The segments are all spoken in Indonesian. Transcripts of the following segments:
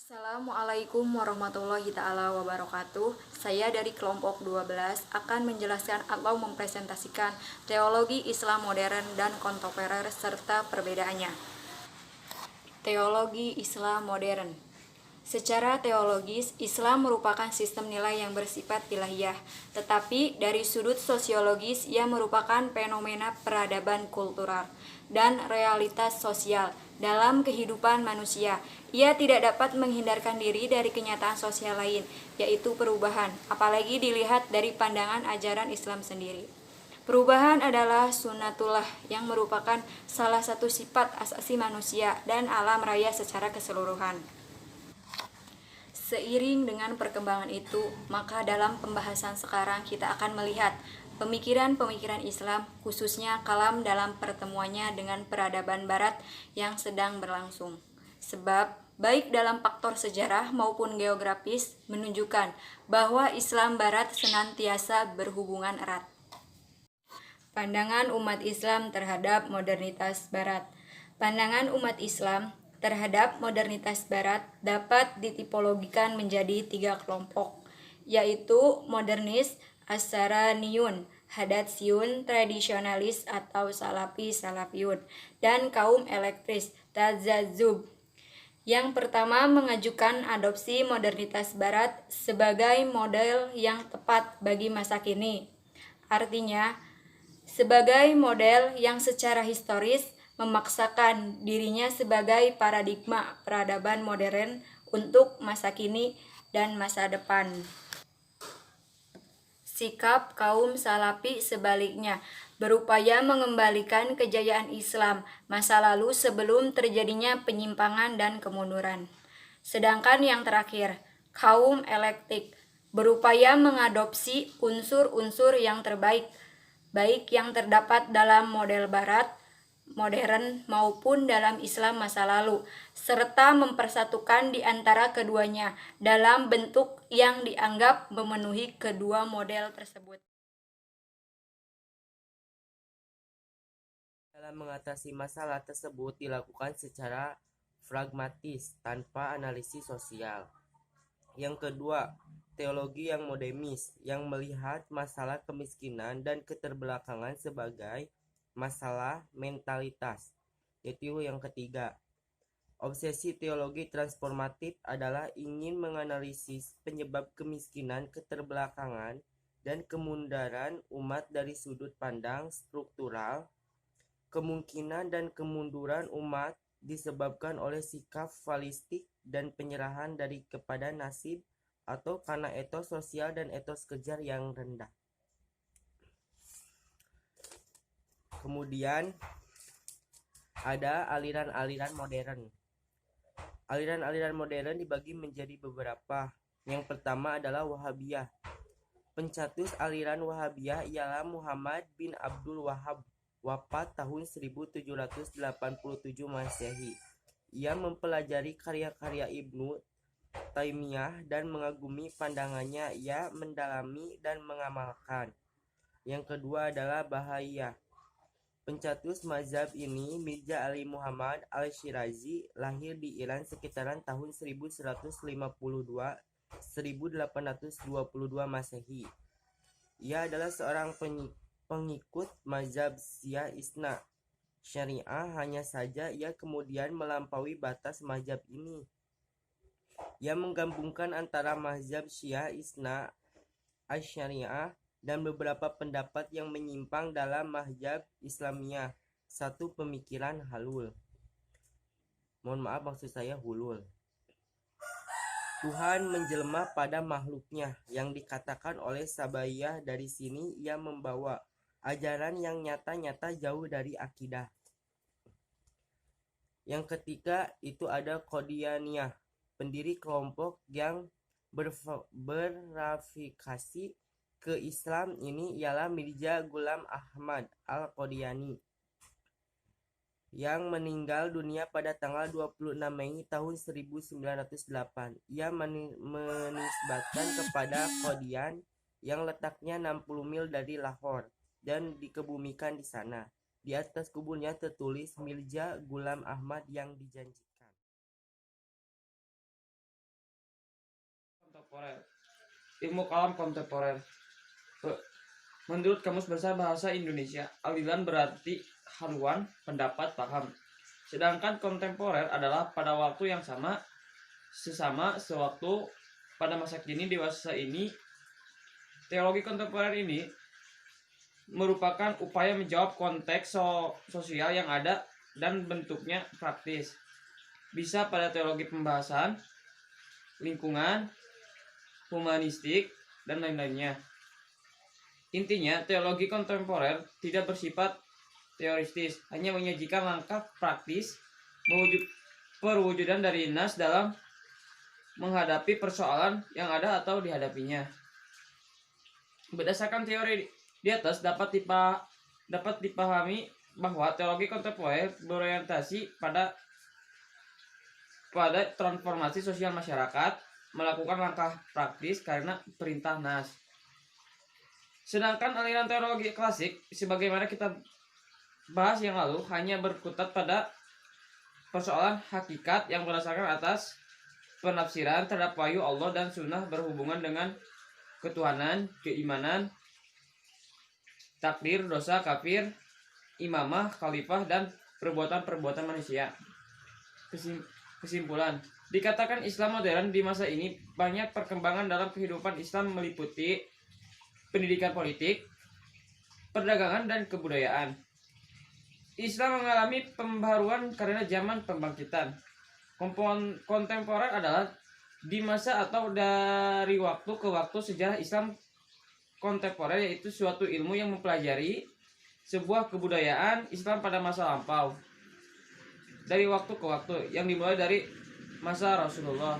Assalamualaikum warahmatullahi ta'ala wabarakatuh. Saya dari kelompok 12 akan menjelaskan atau mempresentasikan teologi Islam modern dan kontemporer serta perbedaannya. Teologi Islam modern. Secara teologis, Islam merupakan sistem nilai yang bersifat ilahiyah, tetapi dari sudut sosiologis ia merupakan fenomena peradaban kultural dan realitas sosial dalam kehidupan manusia. Ia tidak dapat menghindarkan diri dari kenyataan sosial lain, yaitu perubahan, apalagi dilihat dari pandangan ajaran Islam sendiri. Perubahan adalah sunnatullah yang merupakan salah satu sifat asasi manusia dan alam raya secara keseluruhan. Seiring dengan perkembangan itu, maka dalam pembahasan sekarang kita akan melihat pemikiran-pemikiran Islam, khususnya kalam dalam pertemuannya dengan peradaban Barat yang sedang berlangsung. Sebab, baik dalam faktor sejarah maupun geografis menunjukkan bahwa Islam Barat senantiasa berhubungan erat. Pandangan umat Islam terhadap modernitas Barat. Pandangan umat Islam terhadap modernitas Barat dapat ditipologikan menjadi 3 kelompok, yaitu modernis, Asy'ariyun, Hadatsiyun, tradisionalis atau Salafi-Salafiyun, dan kaum elektris, Tazadzub. Yang pertama mengajukan adopsi modernitas Barat sebagai model yang tepat bagi masa kini. Artinya, sebagai model yang secara historis memaksakan dirinya sebagai paradigma peradaban modern untuk masa kini dan masa depan. Sikap kaum Salafi sebaliknya, berupaya mengembalikan kejayaan Islam masa lalu sebelum terjadinya penyimpangan dan kemunduran. Sedangkan yang terakhir, kaum eklektik, berupaya mengadopsi unsur-unsur yang terbaik, baik yang terdapat dalam model Barat modern maupun dalam Islam masa lalu, serta mempersatukan di antara keduanya dalam bentuk yang dianggap memenuhi kedua model tersebut. Dalam mengatasi masalah tersebut dilakukan secara pragmatis tanpa analisis sosial. Yang kedua, teologi yang modernis yang melihat masalah kemiskinan dan keterbelakangan sebagai masalah mentalitas. Yaitu yang ketiga, obsesi teologi transformatif adalah ingin menganalisis penyebab kemiskinan, keterbelakangan, dan kemunduran umat dari sudut pandang struktural. Kemungkinan dan kemunduran umat disebabkan oleh sikap fatalistik dan penyerahan dari kepada nasib atau karena etos sosial dan etos kejar yang rendah. Kemudian ada aliran-aliran modern. Aliran-aliran modern dibagi menjadi beberapa. Yang pertama adalah Wahabiyah. Pencetus aliran Wahabiyah ialah Muhammad bin Abdul Wahhab, wafat tahun 1787 Masehi. Ia mempelajari karya-karya Ibnu Taimiyah dan mengagumi pandangannya. Ia mendalami dan mengamalkan. Yang kedua adalah Bahaiyah. Pencetus mazhab ini Mirza Ali Muhammad Al-Syirazi, lahir di Iran sekitaran tahun 1152-1822 Masehi. Ia adalah seorang pengikut mazhab Syiah Isna Syariah, hanya saja ia kemudian melampaui batas mazhab ini. Ia menggabungkan antara mazhab Syiah Isna Asy'ariyah dan beberapa pendapat yang menyimpang dalam mazhab Islamiyah. Satu pemikiran hulul. Maksud saya hulul. Tuhan menjelma pada makhluknya, yang dikatakan oleh Sabaiyah. Dari sini ia membawa ajaran yang nyata-nyata jauh dari akidah. Yang ketiga itu ada Qadianiyah. Pendiri kelompok yang berafiliasi ke Islam ini ialah Mirza Ghulam Ahmad Al-Qadiani, yang meninggal dunia pada tanggal 26 Mei tahun 1908. Ia menisbatkan kepada Qadian yang letaknya 60 mil dari Lahore dan dikebumikan di sana. Di atas kuburnya tertulis Mirza Ghulam Ahmad yang dijanjikan. kontemporer. Ilmu kalam kontemporer. Menurut Kamus Besar Bahasa Indonesia, aliran berarti haluan, pendapat, paham. Sedangkan kontemporer adalah pada waktu yang sama, sewaktu, pada masa kini, dewasa ini. Teologi kontemporer ini merupakan upaya menjawab konteks sosial yang ada dan bentuknya praktis. Bisa pada teologi pembahasan, lingkungan, humanistik, dan lain-lainnya. Intinya, teologi kontemporer tidak bersifat teoristis, hanya menyajikan langkah praktis perwujudan dari nas dalam menghadapi persoalan yang ada atau dihadapinya. Berdasarkan teori di atas dapat dipahami bahwa teologi kontemporer berorientasi pada transformasi sosial masyarakat, melakukan langkah praktis karena perintah nas. Sedangkan aliran teologi klasik, sebagaimana kita bahas yang lalu, hanya berkutat pada persoalan hakikat yang berdasarkan atas penafsiran terhadap wahyu Allah dan sunnah berhubungan dengan ketuhanan, keimanan, takdir, dosa, kafir, imamah, khalifah, dan perbuatan-perbuatan manusia. Kesimpulan, dikatakan Islam modern di masa ini banyak perkembangan dalam kehidupan Islam meliputi pendidikan politik, perdagangan, dan kebudayaan. Islam mengalami pembaharuan karena zaman pembangkitan. Kontemporer adalah di masa atau dari waktu ke waktu sejarah Islam kontemporer, yaitu suatu ilmu yang mempelajari sebuah kebudayaan Islam pada masa lampau dari waktu ke waktu yang dimulai dari masa Rasulullah.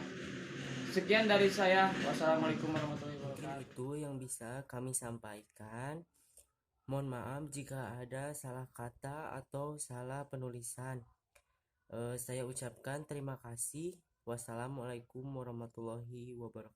Sekian dari saya. Wassalamualaikum warahmatullahi Mungkin wabarakatuh. itu yang bisa kami sampaikan. Mohon maaf jika ada salah kata atau salah penulisan. Saya ucapkan terima kasih. Wassalamualaikum warahmatullahi wabarakatuh.